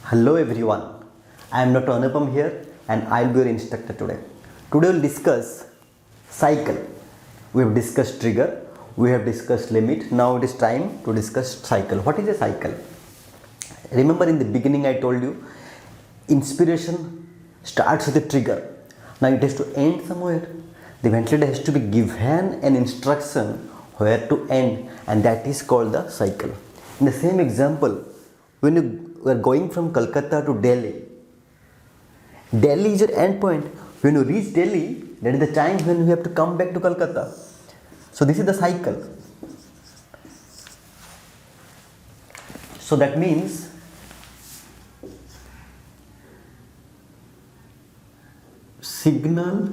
Hello everyone, I am Dr. Anupam here and I will be your instructor today. Today we will discuss cycle. We have discussed trigger, we have discussed limit, now it is time to discuss cycle. What is a cycle? Remember in the beginning I told you, inspiration starts with a trigger. Now it has to end somewhere. The ventilator has to be given an instruction where to end, and that is called the cycle. In the same example, when you are going from Kolkata to Delhi, Delhi is your end point. When you reach Delhi, that is the time when you have to come back to Kolkata. So this is the cycle. So that means signal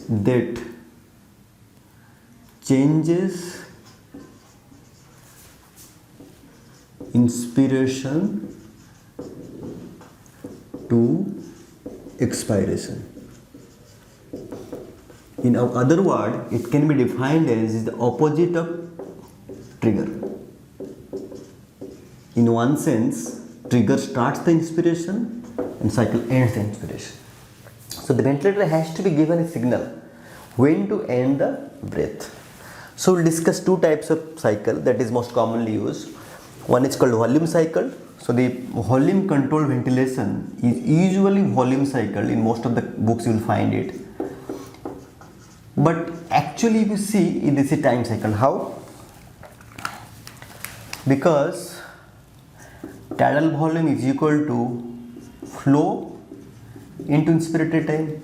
that changes inspiration to expiration. In other word, it can be defined as the opposite of trigger. In one sense, trigger starts the inspiration and cycle ends the inspiration. So the ventilator has to be given a signal when to end the breath. So we'll discuss two types of cycle that is most commonly used. One is called volume cycle. So the volume control ventilation is usually volume cycle. In most of the books you will find it. But actually if you see, this is time cycle. How? Because tidal volume is equal to flow into inspiratory time.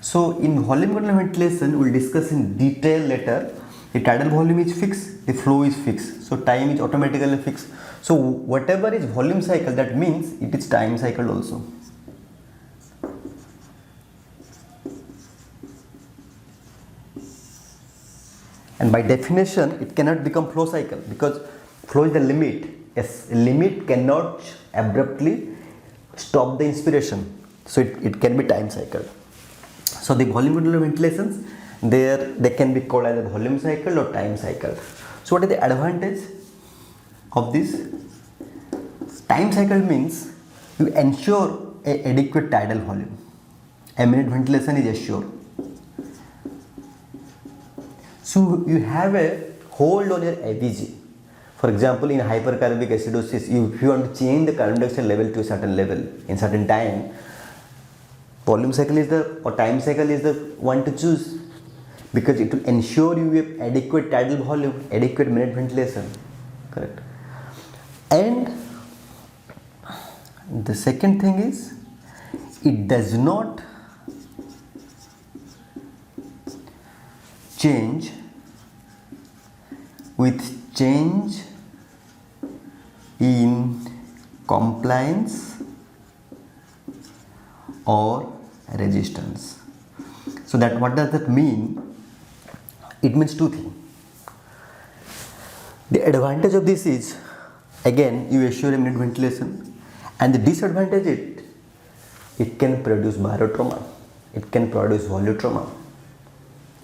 So in volume control ventilation we will discuss in detail later. The tidal volume is fixed, the flow is fixed, so time is automatically fixed. So whatever is volume cycle, that means it is time cycle also. And by definition it cannot become flow cycle, because flow is the limit. Yes, limit cannot abruptly stop the inspiration, so it can be time cycle. So the volume control ventilations, they can be called either volume cycle or time cycle. So what is the advantage of this? Time cycle means you ensure a adequate tidal volume. Ambient ventilation is assured. So you have a hold on your ABG. For example, in hypercarbonic acidosis, if you want to change the carbon dioxide level to a certain level in certain time, volume cycle is or time cycle is the one to choose, because it will ensure you have adequate tidal volume, adequate minute ventilation. Correct. And the second thing is, it does not change with change in compliance or resistance. So that, what does that mean? It means two things. The advantage of this is, again, you assure a minute ventilation, and the disadvantage is it can produce barotrauma, it can produce volutrauma.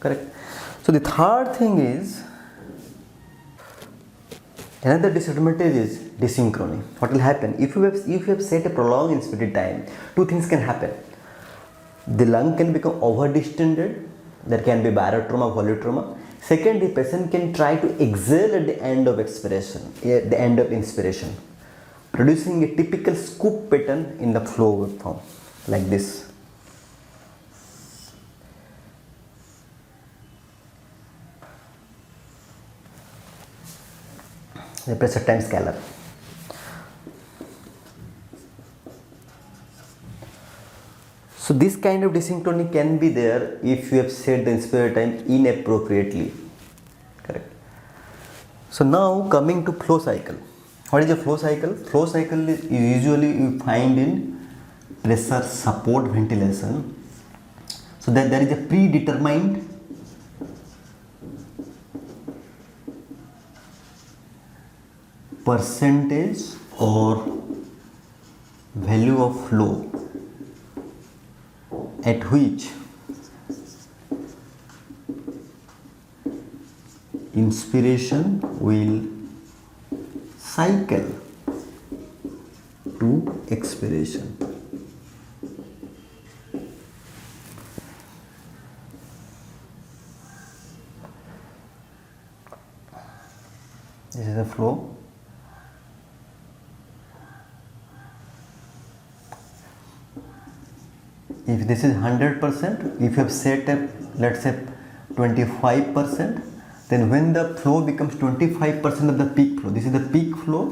Correct. So the third thing is, another disadvantage is desynchrony. What will happen if you have set a prolonged inspiratory time? Two things can happen. The lung can become over distended. There can be barotrauma, volutrauma. Second, the patient can try to exhale at the end of expiration, the end of inspiration, producing a typical scoop pattern in the flow form, like this. The pressure time scalar. So this kind of desynchrony can be there if you have set the inspiratory time inappropriately. Correct. So now coming to flow cycle. What is a flow cycle? Flow cycle is usually you find in pressure support ventilation. So that there is a predetermined percentage or value of flow at which inspiration will cycle to expiration. This is the flow. If this is 100%, if you have set up, let's say 25%, then when the flow becomes 25% of the peak flow, this is the peak flow.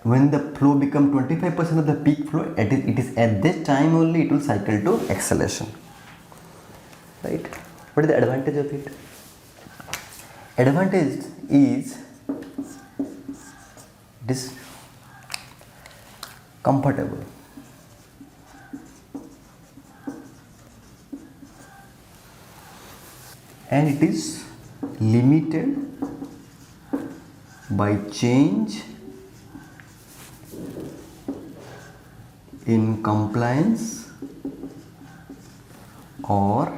When the flow becomes 25% of the peak flow, it is at this time only it will cycle to acceleration. Right? What is the advantage of it? Advantage is this comfortable. And it is limited by change in compliance or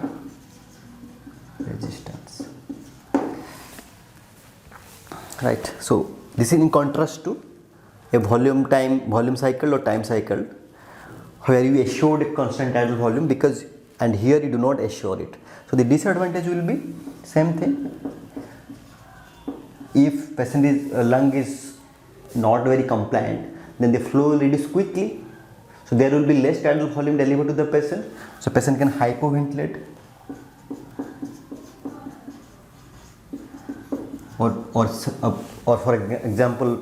resistance. Right. So this is in contrast to a volume cycle or time cycle, where you assured a constant tidal volume, because and here you do not assure it. So the disadvantage will be same thing. If patient lung is not very compliant, then the flow will reduce quickly. So there will be less tidal volume delivered to the patient. So patient can hypoventilate. Or for example,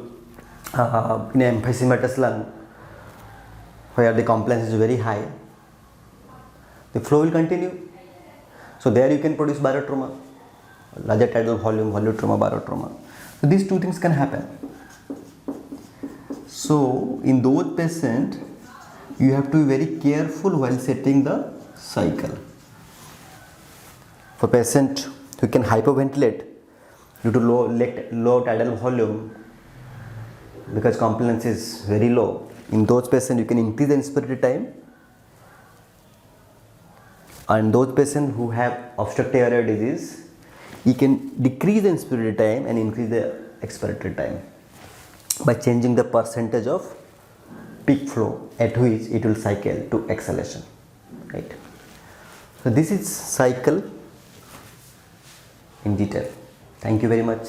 in emphysematous lung, where the compliance is very high, the flow will continue. So there you can produce barotrauma, larger tidal volume, volutrauma, barotrauma. So these two things can happen. So in those patients, you have to be very careful while setting the cycle. For patient who can hypoventilate due to low tidal volume, because compliance is very low, in those patients you can increase the inspiratory time. And those patients who have obstructive airway disease, you can decrease the inspiratory time and increase the expiratory time by changing the percentage of peak flow at which it will cycle to exhalation. Right. So this is cycle in detail. Thank you very much.